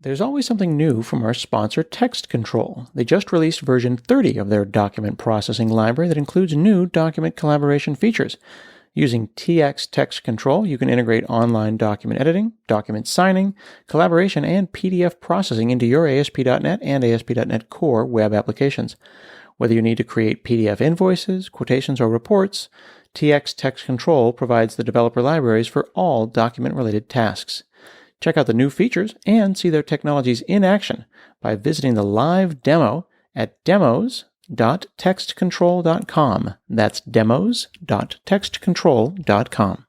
There's always something new from our sponsor, Text Control. They just released version 30 of their document processing library that includes new document collaboration features. Using TX Text Control, you can integrate online document editing, document signing, collaboration, and PDF processing into your ASP.NET and ASP.NET Core web applications. Whether you need to create PDF invoices, quotations, or reports, TX Text Control provides the developer libraries for all document-related tasks. Check out the new features and see their technologies in action by visiting the live demo at demos.textcontrol.com. That's demos.textcontrol.com.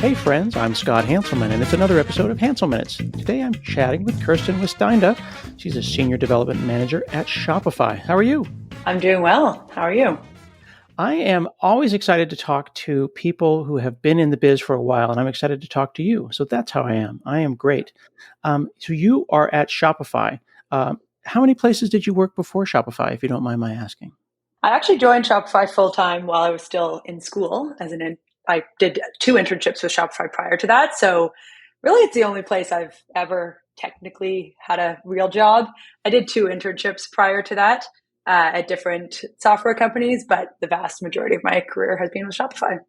Hey friends, I'm Scott Hanselman, and it's another episode of Hansel Minutes. Today I'm chatting with Kirsten Westeinde. She's a Senior Development Manager at Shopify. How are you? I'm doing well. How are you? I am always excited to talk to people who have been in the biz for a while, and I'm excited to talk to you. So that's how I am. I am great. So you are at Shopify. How many places did you work before Shopify, if you don't mind my asking? I actually joined Shopify full-time while I was still in school I did 2 internships with Shopify prior to that. So really, it's the only place I've ever technically had a real job. I did 2 internships prior to that at different software companies, but the vast majority of my career has been with Shopify.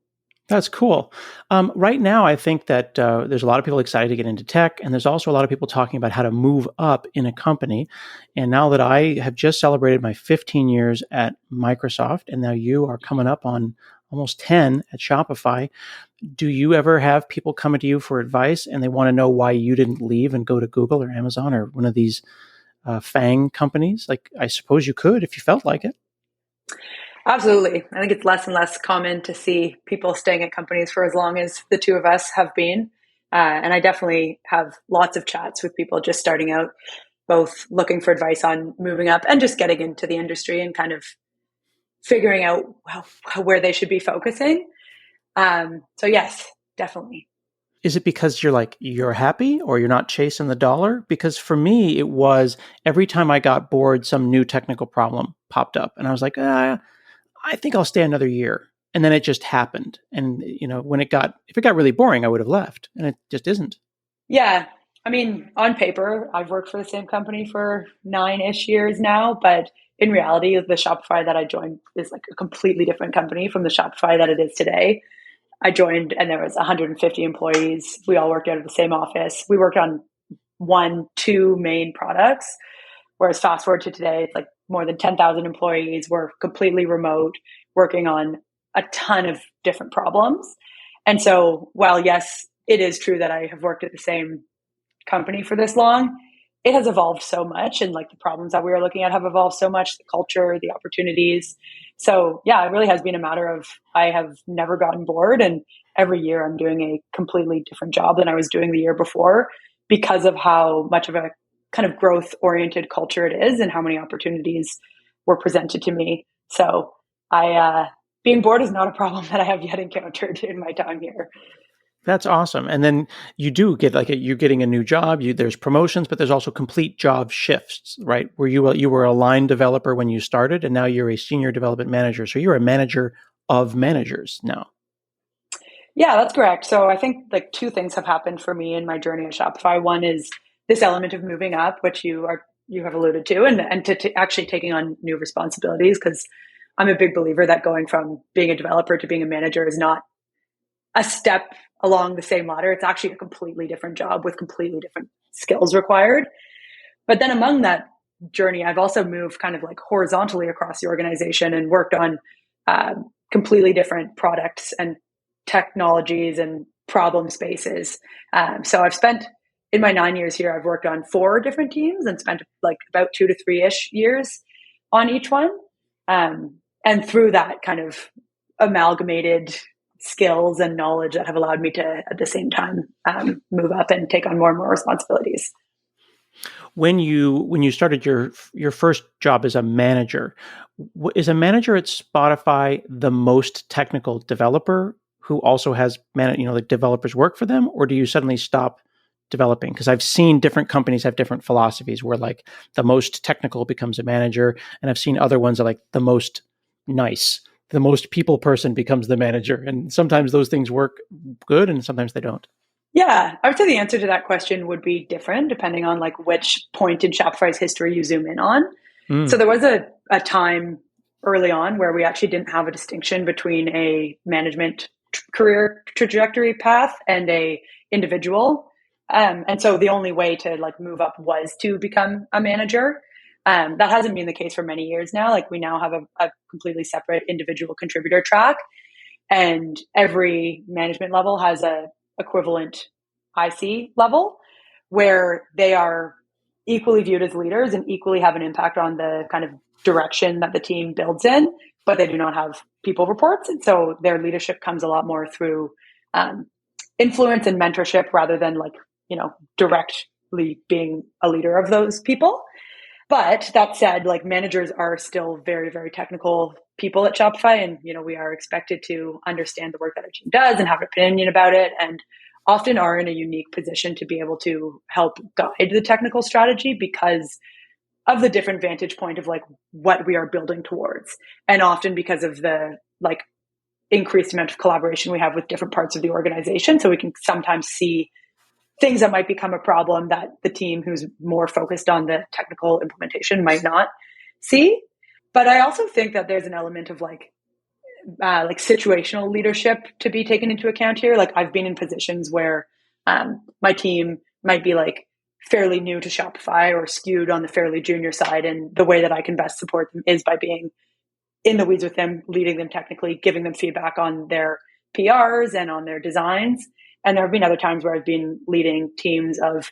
That's cool. Right now, I think that there's a lot of people excited to get into tech, and there's also a lot of people talking about how to move up in a company. And now that I have just celebrated my 15 years at Microsoft, and now you are coming up on almost 10 at Shopify, do you ever have people coming to you for advice and they want to know why you didn't leave and go to Google or Amazon or one of these FANG companies? Like, I suppose you could if you felt like it. Absolutely. I think it's less and less common to see people staying at companies for as long as the 2 of us have been. And I definitely have lots of chats with people just starting out, both looking for advice on moving up and just getting into the industry and kind of figuring out where they should be focusing. So yes, definitely. Is it because you're happy or you're not chasing the dollar? Because for me, it was every time I got bored, some new technical problem popped up. And I was like, I think I'll stay another year. And then it just happened. And, if it got really boring, I would have left. And it just isn't. Yeah. I mean, on paper, I've worked for the same company for 9-ish years now, but in reality, the Shopify that I joined is like a completely different company from the Shopify that it is today. I joined and there was 150 employees. We all worked out of the same office. We worked on 2 main products, whereas fast forward to today, it's like more than 10,000 employees. We're completely remote, working on a ton of different problems. And so while yes, it is true that I have worked at the same company for this long, it has evolved so much, and like the problems that we were looking at have evolved so much, the culture, the opportunities. So yeah, it really has been a matter of I have never gotten bored, and every year I'm doing a completely different job than I was doing the year before because of how much of a kind of growth oriented culture it is and how many opportunities were presented to me. So being bored is not a problem that I have yet encountered in my time here. That's awesome. And then you do get you're getting a new job. There's promotions, but there's also complete job shifts, right? Where you were a line developer when you started, and now you're a senior development manager. So you're a manager of managers now. Yeah, that's correct. So I think 2 things have happened for me in my journey at Shopify. One is this element of moving up, which you have alluded to, and to actually taking on new responsibilities, because I'm a big believer that going from being a developer to being a manager is not a step along the same ladder. It's actually a completely different job with completely different skills required. But then among that journey, I've also moved kind of horizontally across the organization and worked on completely different products and technologies and problem spaces. So I've spent, in my 9 years here, I've worked on 4 different teams and spent about 2 to 3-ish years on each one. And through that kind of amalgamated skills and knowledge that have allowed me to, at the same time, move up and take on more and more responsibilities. When you started your first job as a manager, is a manager at Spotify the most technical developer who also has developers work for them, or do you suddenly stop developing? Because I've seen different companies have different philosophies where like the most technical becomes a manager, and I've seen other ones that like the most nice, the most people person becomes the manager. And sometimes those things work good and sometimes they don't. Yeah, I would say the answer to that question would be different depending on like which point in Shopify's history you zoom in on. So there was a time early on where we actually didn't have a distinction between a management career trajectory path and a individual. And so the only way to like move up was to become a manager. That hasn't been the case for many years now. Like we now have a completely separate individual contributor track, and every management level has a equivalent IC level where they are equally viewed as leaders and equally have an impact on the kind of direction that the team builds in, but they do not have people reports. And so their leadership comes a lot more through influence and mentorship rather than like, directly being a leader of those people. But that said, like managers are still very, very technical people at Shopify. And, we are expected to understand the work that our team does and have an opinion about it. And often are in a unique position to be able to help guide the technical strategy because of the different vantage point of like what we are building towards. And often because of the like increased amount of collaboration we have with different parts of the organization. So we can sometimes see things that might become a problem that the team who's more focused on the technical implementation might not see. But I also think that there's an element of like situational leadership to be taken into account here. Like I've been in positions where my team might be like fairly new to Shopify or skewed on the fairly junior side. And the way that I can best support them is by being in the weeds with them, leading them technically, giving them feedback on their PRs and on their designs. And there have been other times where I've been leading teams of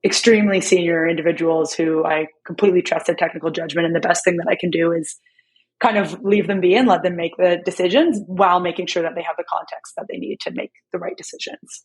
extremely senior individuals who I completely trust their technical judgment. And the best thing that I can do is kind of leave them be and let them make the decisions while making sure that they have the context that they need to make the right decisions.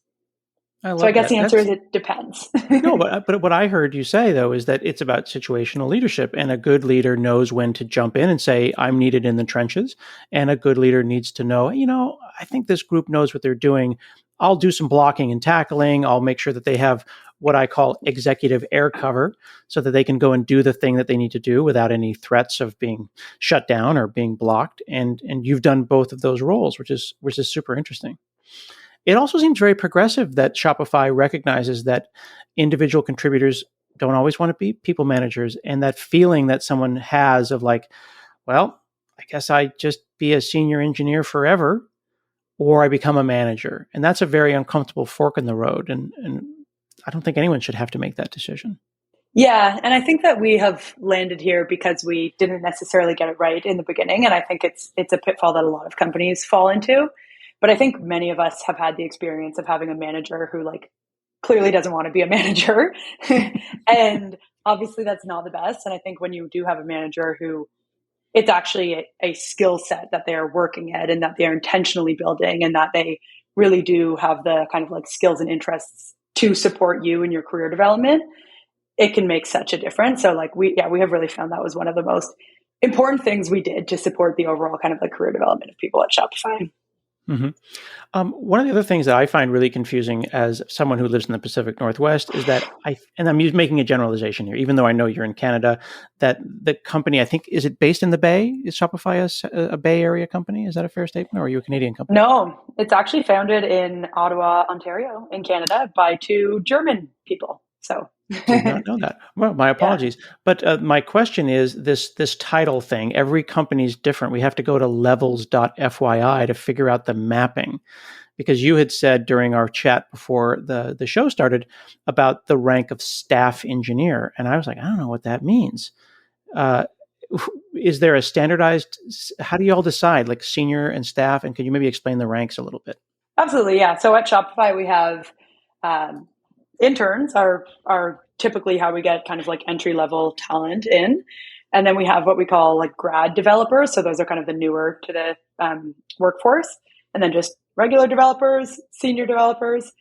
So I guess the answer is it depends. No, but what I heard you say, though, is that it's about situational leadership. And a good leader knows when to jump in and say, I'm needed in the trenches. And a good leader needs to know, I think this group knows what they're doing. I'll do some blocking and tackling. I'll make sure that they have what I call executive air cover so that they can go and do the thing that they need to do without any threats of being shut down or being blocked. And you've done both of those roles, which is super interesting. It also seems very progressive that Shopify recognizes that individual contributors don't always want to be people managers, and that feeling that someone has of like, well, I guess I just be a senior engineer forever, or I become a manager. And that's a very uncomfortable fork in the road. And I don't think anyone should have to make that decision. Yeah. And I think that we have landed here because we didn't necessarily get it right in the beginning. And I think it's a pitfall that a lot of companies fall into. But I think many of us have had the experience of having a manager who like clearly doesn't want to be a manager. And obviously that's not the best. And I think when you do have a manager who it's actually a skill set that they are working at and that they are intentionally building and that they really do have the kind of like skills and interests to support you in your career development, it can make such a difference. So like we have really found that was one of the most important things we did to support the overall kind of like career development of people at Shopify. Mm-hmm. One of the other things that I find really confusing as someone who lives in the Pacific Northwest is that and I'm making a generalization here, even though I know you're in Canada, that the company, I think, is it based in the Bay? Is Shopify a Bay Area company? Is that a fair statement, or are you a Canadian company? No, it's actually founded in Ottawa, Ontario, in Canada by two German people. So did not know that. Well, my apologies. Yeah. But my question is this title thing. Every company is different. We have to go to levels.fyi to figure out the mapping. Because you had said during our chat before the show started about the rank of staff engineer. And I was like, I don't know what that means. Is there a standardized, how do you all decide, like senior and staff? And could you maybe explain the ranks a little bit? Absolutely, yeah. So at Shopify, we have interns are typically how we get kind of like entry-level talent in. And then we have what we call like grad developers. So those are kind of the newer to the workforce. And then just regular developers, senior developers.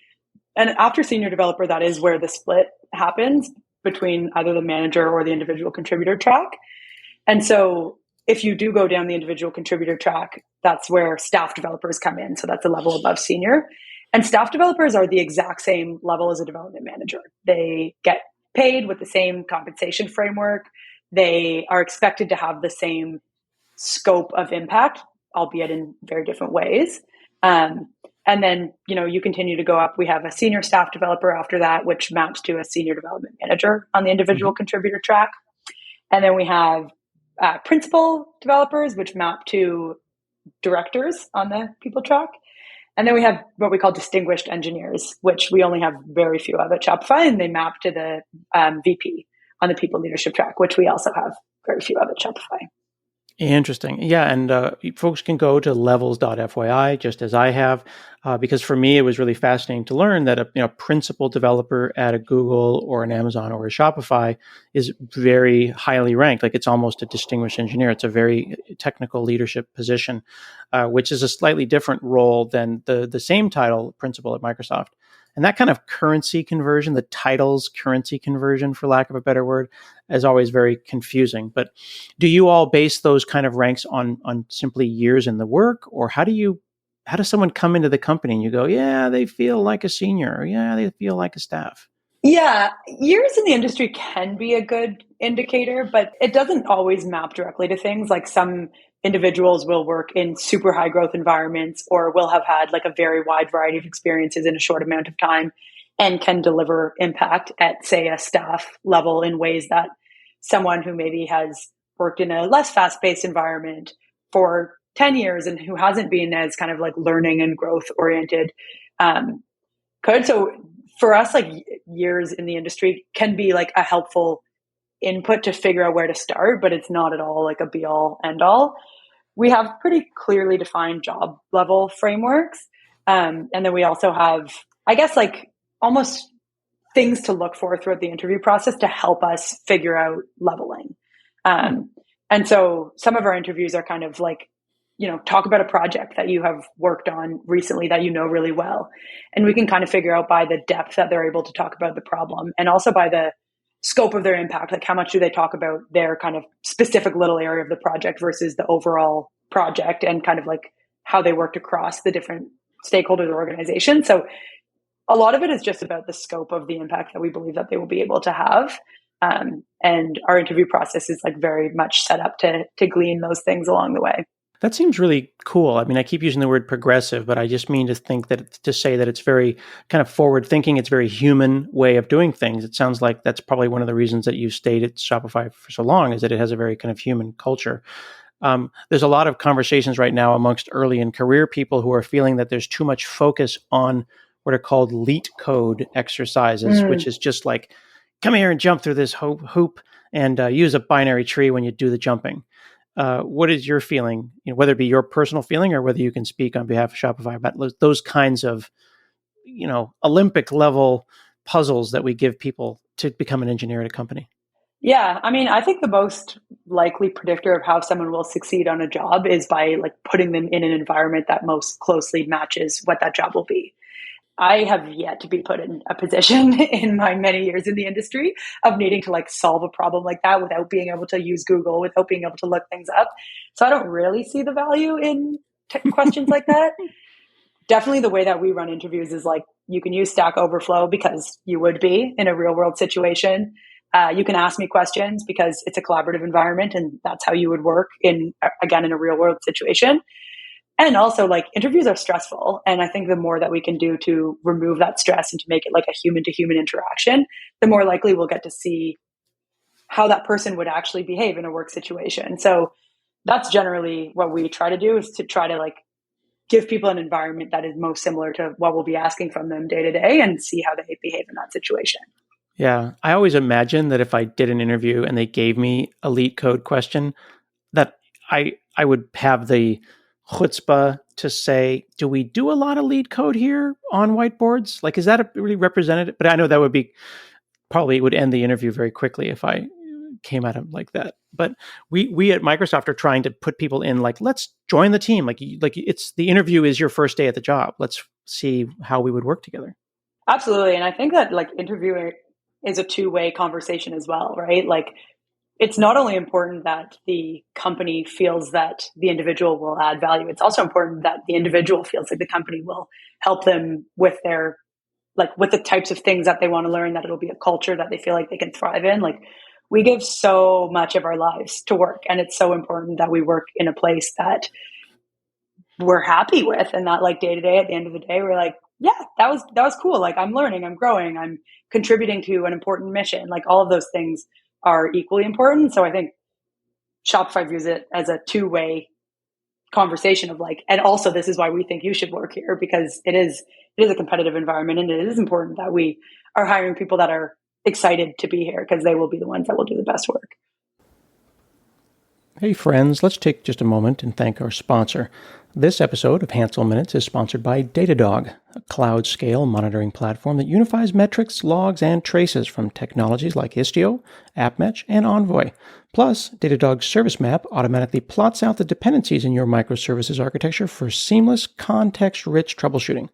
And after senior developer, that is where the split happens between either the manager or the individual contributor track. And so if you do go down the individual contributor track, that's where staff developers come in. So that's a level above senior. And staff developers are the exact same level as a development manager. They get paid with the same compensation framework. They are expected to have the same scope of impact, albeit in very different ways. And then, you continue to go up. We have a senior staff developer after that, which maps to a senior development manager on the individual contributor track. And then we have principal developers, which map to directors on the people track. And then we have what we call distinguished engineers, which we only have very few of at Shopify, and they map to the VP on the people leadership track, which we also have very few of at Shopify. Interesting. Yeah. And folks can go to levels.fyi, just as I have, because for me, it was really fascinating to learn that a principal developer at a Google or an Amazon or a Shopify is very highly ranked. Like, it's almost a distinguished engineer. It's a very technical leadership position, which is a slightly different role than the same title, principal at Microsoft. And that kind of currency conversion, the titles currency conversion, for lack of a better word, is always very confusing. But do you all base those kind of ranks on simply years in the work? Or how does someone come into the company and you go, yeah, they feel like a senior, or yeah, they feel like a staff? Yeah, years in the industry can be a good indicator, but it doesn't always map directly to things. Like, some individuals will work in super high growth environments or will have had like a very wide variety of experiences in a short amount of time and can deliver impact at, say, a staff level in ways that someone who maybe has worked in a less fast-paced environment for 10 years and who hasn't been as kind of like learning and growth oriented could. So for us, like, years in the industry can be like a helpful input to figure out where to start, but it's not at all like a be all end all. We have pretty clearly defined job level frameworks. And then we also have, I guess, like almost things to look for throughout the interview process to help us figure out leveling. And so some of our interviews are kind of like, talk about a project that you have worked on recently that you know really well. And we can kind of figure out by the depth that they're able to talk about the problem, and also by the scope of their impact, like how much do they talk about their kind of specific little area of the project versus the overall project, and kind of like how they worked across the different stakeholders or organizations. So a lot of it is just about the scope of the impact that we believe that they will be able to have. And our interview process is like very much set up to glean those things along the way. That seems really cool. I mean, I keep using the word progressive, but I just mean to say that it's very kind of forward thinking. It's a very human way of doing things. It sounds like that's probably one of the reasons that you stayed at Shopify for so long, is that it has a very kind of human culture. There's a lot of conversations right now amongst early in career people who are feeling that there's too much focus on what are called leet code exercises, which is just like, come here and jump through this hoop and use a binary tree when you do the jumping. What is your feeling, whether it be your personal feeling or whether you can speak on behalf of Shopify about those kinds of, Olympic level puzzles that we give people to become an engineer at a company? Yeah, I mean, I think the most likely predictor of how someone will succeed on a job is by like putting them in an environment that most closely matches what that job will be. I have yet to be put in a position in my many years in the industry of needing to like solve a problem like that without being able to use Google, without being able to look things up. So I don't really see the value in questions like that. Definitely the way that we run interviews is like, you can use Stack Overflow because you would be in a real world situation. You can ask me questions because it's a collaborative environment and that's how you would work in a real world situation. And also, like, interviews are stressful. And I think the more that we can do to remove that stress and to make it like a human to human interaction, the more likely we'll get to see how that person would actually behave in a work situation. So that's generally what we try to do, is to try to like give people an environment that is most similar to what we'll be asking from them day to day and see how they behave in that situation. Yeah. I always imagine that if I did an interview and they gave me a leet code question, that I would have the chutzpah to say, do we do a lot of leet code here on whiteboards? Like, is that really representative? But I know that would be probably would end the interview very quickly if I came at him like that. But we at Microsoft are trying to put people in like, let's join the team. Like it's the interview is your first day at the job. Let's see how we would work together. Absolutely. And I think that like interviewing is a two-way conversation as well, right? Like, it's not only important that the company feels that the individual will add value, it's also important that the individual feels like the company will help them with their, like with the types of things that they want to learn, that it'll be a culture that they feel like they can thrive in. Like we give so much of our lives to work, and it's so important that we work in a place that we're happy with, and that like day to day, at the end of the day, we're like, yeah, that was cool. Like I'm learning, I'm growing, I'm contributing to an important mission. Like all of those things are equally important. So I think Shopify views it as a two-way conversation of like, and also this is why we think you should work here, because it is a competitive environment, and it is important that we are hiring people that are excited to be here, because they will be the ones that will do the best work. Hey friends, let's take just a moment and thank our sponsor. This episode of Hansel Minutes is sponsored by Datadog, a cloud-scale monitoring platform that unifies metrics, logs, and traces from technologies like Istio, AppMatch, and Envoy. Plus, Datadog's Service Map automatically plots out the dependencies in your microservices architecture for seamless, context-rich troubleshooting.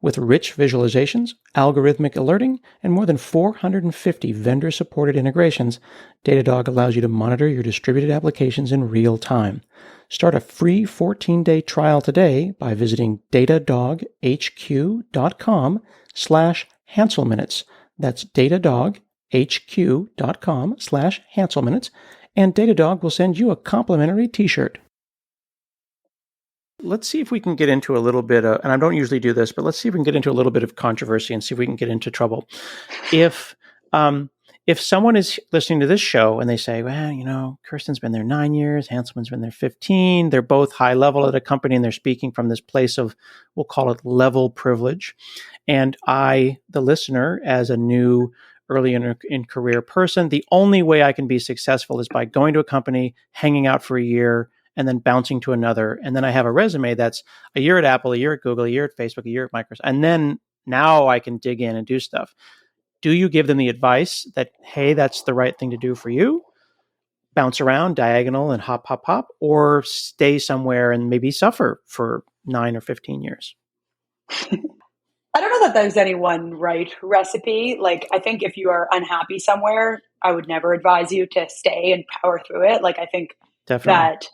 With rich visualizations, algorithmic alerting, and more than 450 vendor-supported integrations, Datadog allows you to monitor your distributed applications in real time. Start a free 14-day trial today by visiting datadoghq.com/HanselMinutes. That's datadoghq.com/HanselMinutes, and Datadog will send you a complimentary t-shirt. Let's see if we can get into a little bit of, and I don't usually do this, but let's see if we can get into a little bit of controversy and see if we can get into trouble. If someone is listening to this show and they say, well, Kirsten's been there 9 years, Hanselman's been there 15, they're both high level at a company and they're speaking from this place of, we'll call it level privilege. And I, the listener, as a new early in career person, the only way I can be successful is by going to a company, hanging out for a year, and then bouncing to another. And then I have a resume that's a year at Apple, a year at Google, a year at Facebook, a year at Microsoft. And then now I can dig in and do stuff. Do you give them the advice that, hey, that's the right thing to do for you? Bounce around, diagonal, and hop, hop, hop, or stay somewhere and maybe suffer for 9 or 15 years? I don't know that there's any one right recipe. Like, I think if you are unhappy somewhere, I would never advise you to stay and power through it. Like, I think Definitely. that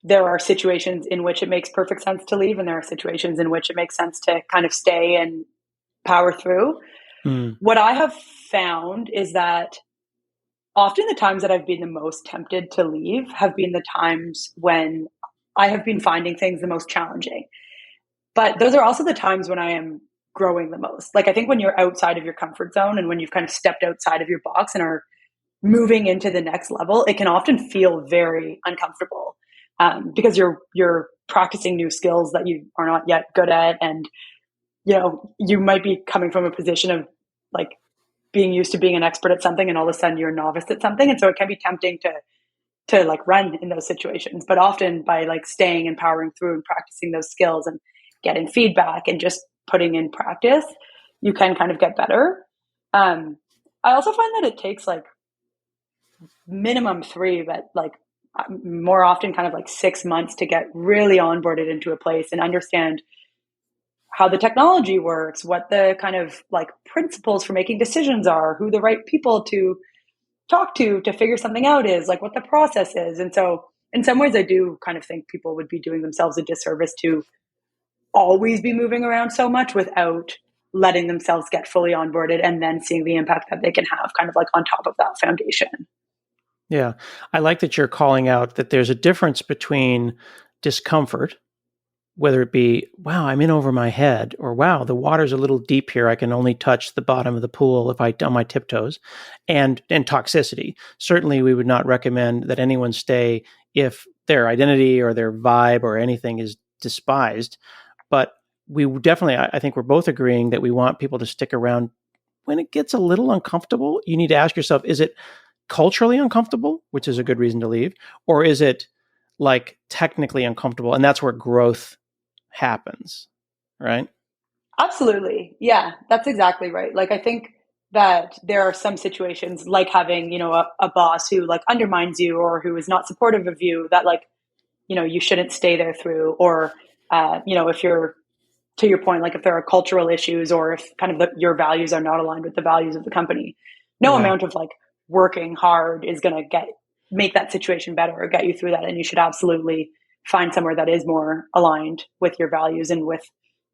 there are situations in which it makes perfect sense to leave, and there are situations in which it makes sense to kind of stay and power through. What I have found is that often the times that I've been the most tempted to leave have been the times when I have been finding things the most challenging. But those are also the times when I am growing the most. Like, I think when you're outside of your comfort zone and when you've kind of stepped outside of your box and are moving into the next level, it can often feel very uncomfortable. Because you're practicing new skills that you are not yet good at, and you might be coming from a position of like being used to being an expert at something, and all of a sudden you're a novice at something, and so it can be tempting to like run in those situations. But often by like staying and powering through and practicing those skills and getting feedback and just putting in practice, you can kind of get better. I also find that it takes like minimum 3, but like more often kind of like 6 months to get really onboarded into a place and understand how the technology works, what the kind of like principles for making decisions are, who the right people to talk to figure something out is, like what the process is. And so in some ways I do kind of think people would be doing themselves a disservice to always be moving around so much without letting themselves get fully onboarded and then seeing the impact that they can have kind of like on top of that foundation. Yeah. I like that you're calling out that there's a difference between discomfort, whether it be, wow, I'm in over my head, or wow, the water's a little deep here, I can only touch the bottom of the pool if I on my tiptoes, and toxicity. Certainly we would not recommend that anyone stay if their identity or their vibe or anything is despised. But we definitely, I think we're both agreeing that we want people to stick around when it gets a little uncomfortable. You need to ask yourself, is it culturally uncomfortable, which is a good reason to leave, or is it like technically uncomfortable? And that's where growth happens, right? Absolutely. Yeah, that's exactly right. Like, I think that there are some situations like having, a boss who like undermines you or who is not supportive of you, that like, you shouldn't stay there through, or, if you're, to your point, like if there are cultural issues or if kind of your values are not aligned with the values of the company, no amount of like working hard is going to get make that situation better or get you through that. And you should absolutely find somewhere that is more aligned with your values and with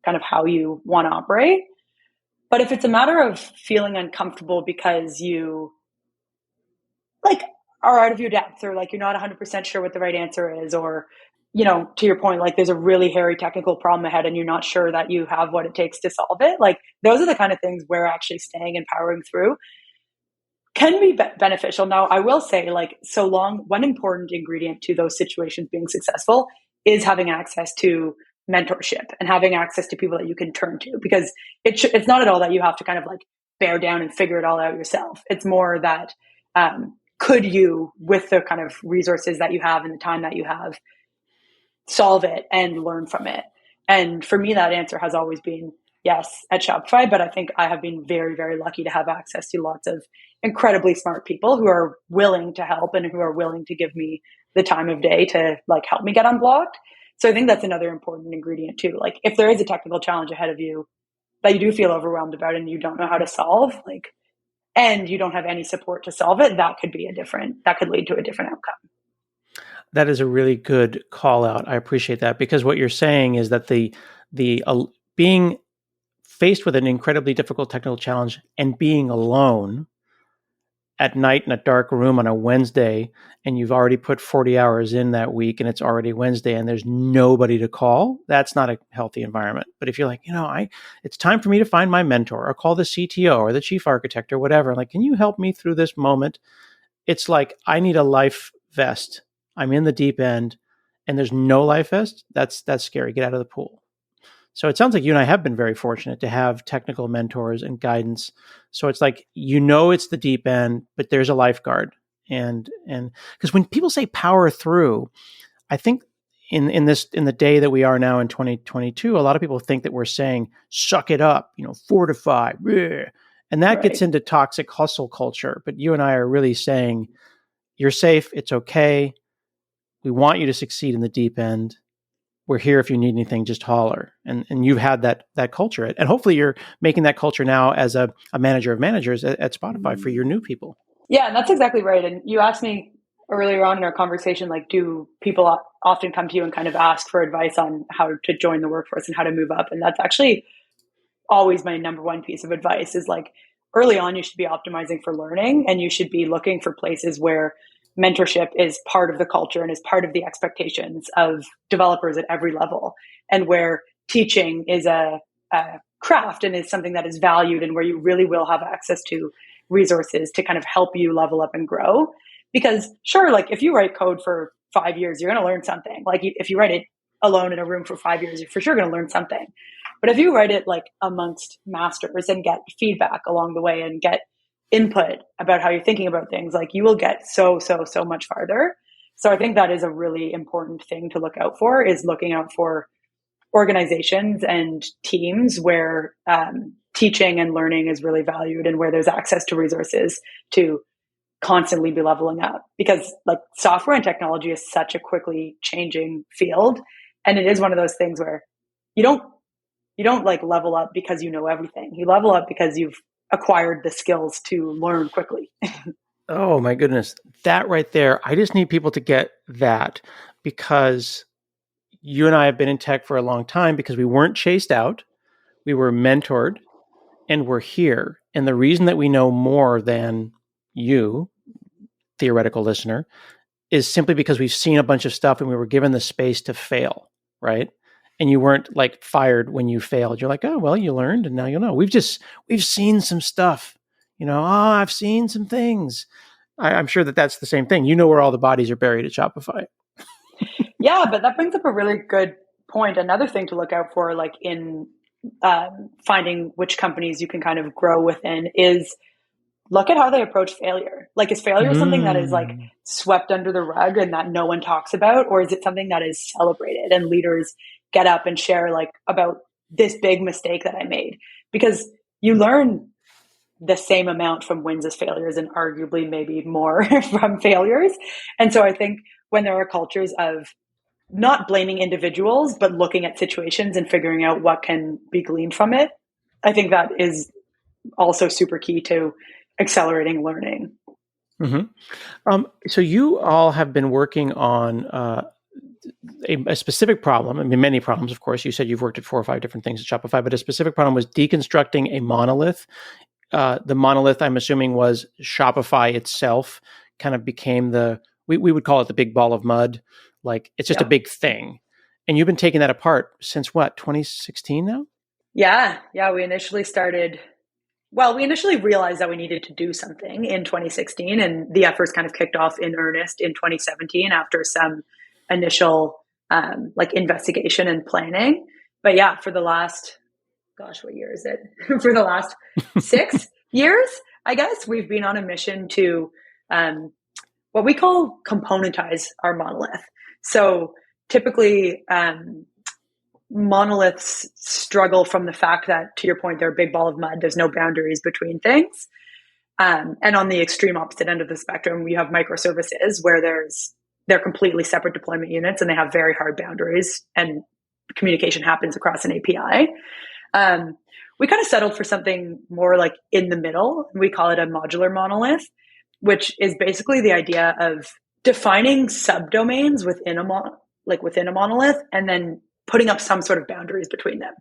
kind of how you want to operate. But if it's a matter of feeling uncomfortable because you like are out of your depth, or like you're not 100% sure what the right answer is, or, you know, to your point, like there's a really hairy technical problem ahead and you're not sure that you have what it takes to solve it. Like those are the kind of things where actually staying and powering through can be beneficial. Now, I will say, like, so long, one important ingredient to those situations being successful is having access to mentorship and having access to people that you can turn to, because it's not at all that you have to kind of like bear down and figure it all out yourself. It's more that could you, with the kind of resources that you have and the time that you have, solve it and learn from it? And for me, that answer has always been yes at Shopify. But I think I have been very, very lucky to have access to lots of incredibly smart people who are willing to help and who are willing to give me the time of day to like help me get unblocked. So I think that's another important ingredient too. Like if there is a technical challenge ahead of you that you do feel overwhelmed about and you don't know how to solve, like, and you don't have any support to solve it, that could lead to a different outcome. That is a really good call out. I appreciate that, because what you're saying is that the being faced with an incredibly difficult technical challenge and being alone at night in a dark room on a Wednesday, and you've already put 40 hours in that week and it's already Wednesday and there's nobody to call, that's not a healthy environment. But if you're like, you know, it's time for me to find my mentor or call the CTO or the chief architect or whatever, like, can you help me through this moment? It's like, I need a life vest. I'm in the deep end and there's no life vest. That's scary. Get out of the pool. So it sounds like you and I have been very fortunate to have technical mentors and guidance. So it's like, you know, it's the deep end, but there's a lifeguard. And because when people say power through, I think in the day that we are now in 2022, a lot of people think that we're saying, suck it up, you know, fortify. Bleh. And that gets into toxic hustle culture. But you and I are really saying, you're safe. It's okay. We want you to succeed in the deep end. We're here if you need anything, just holler. And you've had that culture. And hopefully you're making that culture now as a manager of managers at Spotify for your new people. Yeah, and that's exactly right. And you asked me earlier on in our conversation, like, do people often come to you and kind of ask for advice on how to join the workforce and how to move up? And that's actually always my number one piece of advice is like, early on, you should be optimizing for learning and you should be looking for places where mentorship is part of the culture and is part of the expectations of developers at every level, and where teaching is a craft and is something that is valued, and where you really will have access to resources to kind of help you level up and grow. Because sure, like if you write code for 5 years, you're going to learn something. Like if you write it alone in a room for 5 years, you're for sure going to learn something. But if you write it like amongst masters and get feedback along the way and get input about how you're thinking about things, like you will get so much farther. So I think that is a really important thing to look out for, is looking out for organizations and teams where teaching and learning is really valued and where there's access to resources to constantly be leveling up. Because like software and technology is such a quickly changing field. And it is one of those things where you don't like level up because you know everything. You level up because you've acquired the skills to learn quickly. Oh my goodness. That right there. I just need people to get that, because you and I have been in tech for a long time because we weren't chased out. We were mentored and we're here. And the reason that we know more than you, theoretical listener, is simply because we've seen a bunch of stuff and we were given the space to fail, right? And you weren't like fired when you failed. You're like, oh, well, you learned and now you'll know. We've seen some stuff, you know, I've seen some things. I'm sure that that's the same thing. You know where all the bodies are buried at Shopify. Yeah, but that brings up a really good point. Another thing to look out for, like in finding which companies you can kind of grow within, is look at how they approach failure. Like, is failure something that is like swept under the rug and that no one talks about? Or is it something that is celebrated and leaders get up and share like about this big mistake that I made? Because you learn the same amount from wins as failures, and arguably maybe more from failures. And so I think when there are cultures of not blaming individuals, but looking at situations and figuring out what can be gleaned from it, I think that is also super key to accelerating learning. Mm-hmm. So you all have been working on a specific problem. I mean, many problems, of course. You said you've worked at 4 or 5 different things at Shopify, but a specific problem was deconstructing a monolith. The monolith, I'm assuming, was Shopify itself. Kind of became we would call it the big ball of mud. Like it's just a big thing. And you've been taking that apart since what, 2016 now? Yeah. We initially realized that we needed to do something in 2016, and the efforts kind of kicked off in earnest in 2017 after some initial investigation and planning. But yeah, for the last, gosh, what year is it? For the last 6 years, I guess, we've been on a mission to what we call componentize our monolith. So typically, monoliths struggle from the fact that, to your point, they're a big ball of mud. There's no boundaries between things. And on the extreme opposite end of the spectrum, you have microservices where they're completely separate deployment units and they have very hard boundaries and communication happens across an API. We kind of settled for something more like in the middle. We call it a modular monolith, which is basically the idea of defining subdomains within a monolith and then putting up some sort of boundaries between them.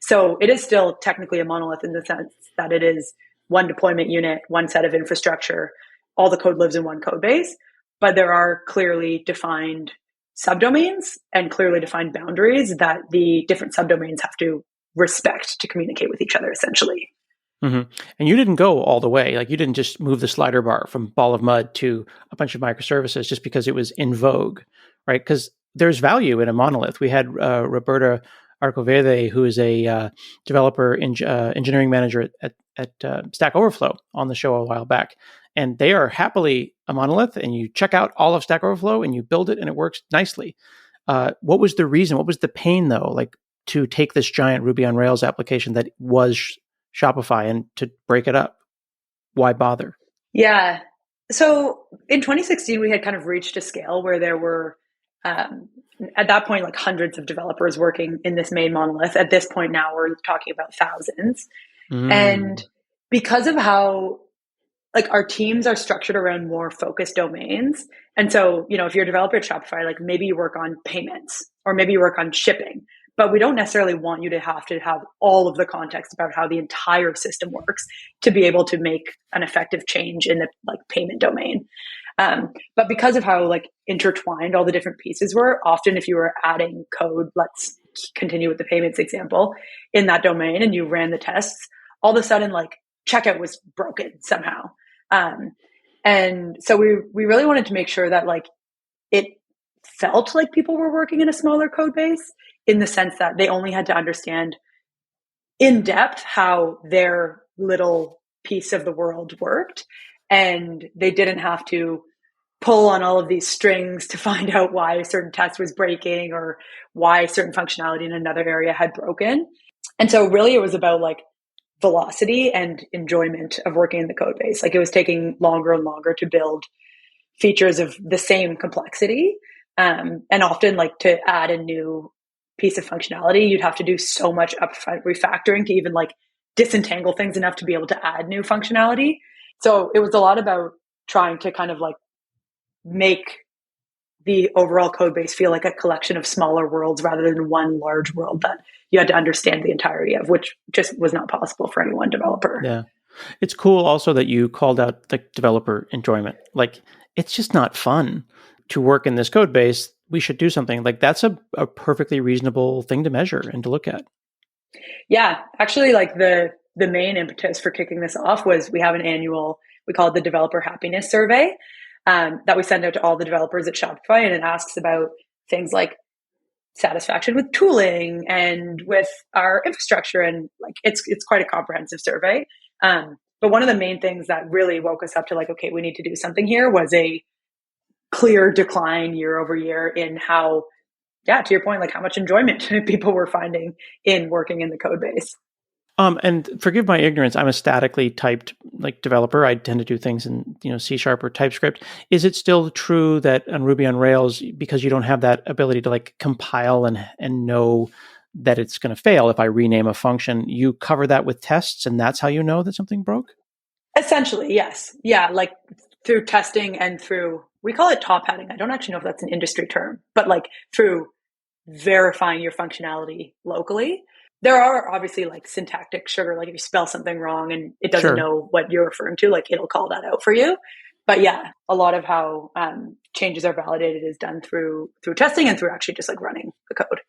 So it is still technically a monolith in the sense that it is one deployment unit, one set of infrastructure, all the code lives in one code base, but there are clearly defined subdomains and clearly defined boundaries that the different subdomains have to respect to communicate with each other, essentially. Mm-hmm. And you didn't go all the way. Like you didn't just move the slider bar from ball of mud to a bunch of microservices just because it was in vogue, right? Because there's value in a monolith. We had Roberta Arcoverde, who is a developer engineering manager at Stack Overflow, on the show a while back. And they are happily a monolith, and you check out all of Stack Overflow and you build it and it works nicely. What was the reason? What was the pain, though, like to take this giant Ruby on Rails application that was Shopify and to break it up? Why bother? Yeah. So in 2016, we had kind of reached a scale where there were, at that point, like hundreds of developers working in this main monolith. At this point now, we're talking about thousands. And because of how like our teams are structured around more focused domains. And so, if you're a developer at Shopify, like maybe you work on payments or maybe you work on shipping, but we don't necessarily want you to have all of the context about how the entire system works to be able to make an effective change in the like payment domain. But because of how like intertwined all the different pieces were, often if you were adding code, let's continue with the payments example, in that domain and you ran the tests, all of a sudden like checkout was broken somehow. And so we really wanted to make sure that like it felt like people were working in a smaller code base, in the sense that they only had to understand in depth how their little piece of the world worked. And they didn't have to pull on all of these strings to find out why a certain test was breaking or why certain functionality in another area had broken. And so really it was about like velocity and enjoyment of working in the code base. Like it was taking longer and longer to build features of the same complexity. And often like to add a new piece of functionality, you'd have to do so much upfront refactoring to even like disentangle things enough to be able to add new functionality. So it was a lot about trying to kind of like make the overall code base feel like a collection of smaller worlds rather than one large world that you had to understand the entirety of, which just was not possible for any one developer. Yeah. It's cool also that you called out the developer enjoyment. Like, it's just not fun to work in this code base. We should do something. Like, that's a perfectly reasonable thing to measure and to look at. Yeah. Actually, like the main impetus for kicking this off was we have an annual, we call it the developer happiness survey, that we send out to all the developers at Shopify, and it asks about things like satisfaction with tooling and with our infrastructure, and like it's quite a comprehensive survey. But one of the main things that really woke us up to like, okay, we need to do something here, was a clear decline year over year in how, yeah, to your point, like how much enjoyment people were finding in working in the code base. And forgive my ignorance, I'm a statically typed like developer. I tend to do things in C# or TypeScript. Is it still true that on Ruby on Rails, because you don't have that ability to like compile and know that it's going to fail if I rename a function, you cover that with tests, and that's how you know that something broke? Essentially, yes. Yeah, like through testing and through, we call it top hatting. I don't actually know if that's an industry term, but like through verifying your functionality locally. There are obviously like syntactic sugar, like if you spell something wrong and it doesn't Sure. know what you're referring to, like it'll call that out for you. But yeah, a lot of how changes are validated is done through testing and through actually just like running the code.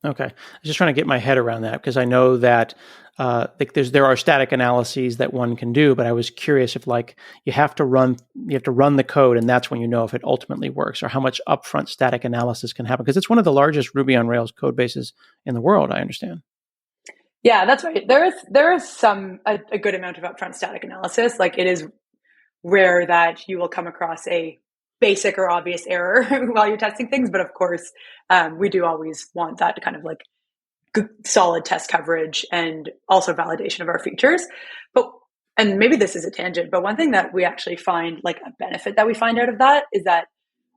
Okay. I was just trying to get my head around that because I know that there are static analyses that one can do, but I was curious if like you have to run the code and that's when you know if it ultimately works, or how much upfront static analysis can happen, because it's one of the largest Ruby on Rails code bases in the world, I understand. Yeah, that's right. There is a good amount of upfront static analysis. Like it is rare that you will come across a basic or obvious error while you're testing things. But of course, we do always want that to kind of like good, solid test coverage and also validation of our features. And maybe this is a tangent, but one thing that we actually find, like a benefit that we find out of that, is that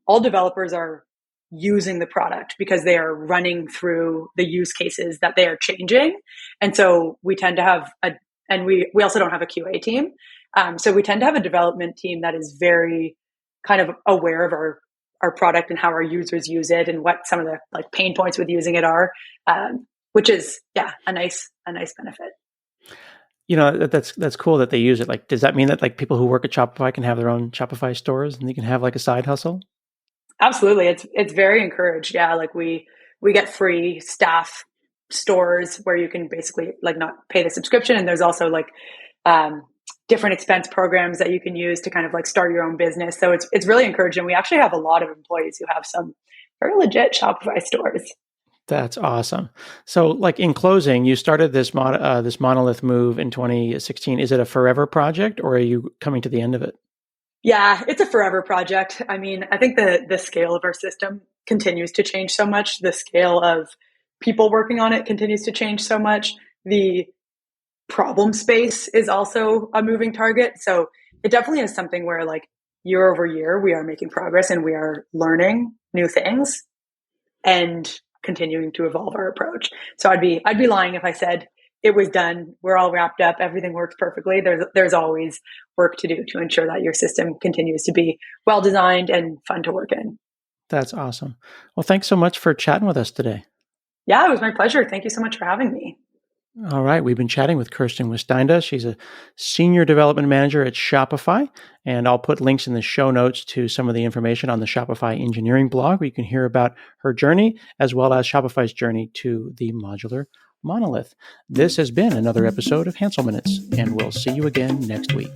all developers are using the product because they are running through the use cases that they are changing. And so we tend to have and we also don't have a QA team. So we tend to have a development team that is very kind of aware of our product and how our users use it and what some of the like pain points with using it are, which is a nice benefit. That's cool that they use it. Like, does that mean that like people who work at Shopify can have their own Shopify stores and they can have like a side hustle? Absolutely, it's very encouraged. Yeah, like we get free staff stores where you can basically like not pay the subscription, and there's also like different expense programs that you can use to kind of like start your own business. So it's really encouraging. We actually have a lot of employees who have some very legit Shopify stores. That's awesome. So, like in closing, you started this monolith move in 2016. Is it a forever project, or are you coming to the end of it? Yeah, it's a forever project. I mean, I think the scale of our system continues to change so much. The scale of people working on it continues to change so much. The problem space is also a moving target. So it definitely is something where like year over year, we are making progress and we are learning new things and continuing to evolve our approach. So I'd be lying if I said it was done, we're all wrapped up, everything works perfectly. There's always work to do to ensure that your system continues to be well designed and fun to work in. That's awesome. Well, thanks so much for chatting with us today. Yeah, it was my pleasure. Thank you so much for having me. All right. We've been chatting with Kirsten Westeinde. She's a senior development manager at Shopify, and I'll put links in the show notes to some of the information on the Shopify engineering blog where you can hear about her journey as well as Shopify's journey to the modular monolith. This has been another episode of Hansel Minutes, and we'll see you again next week.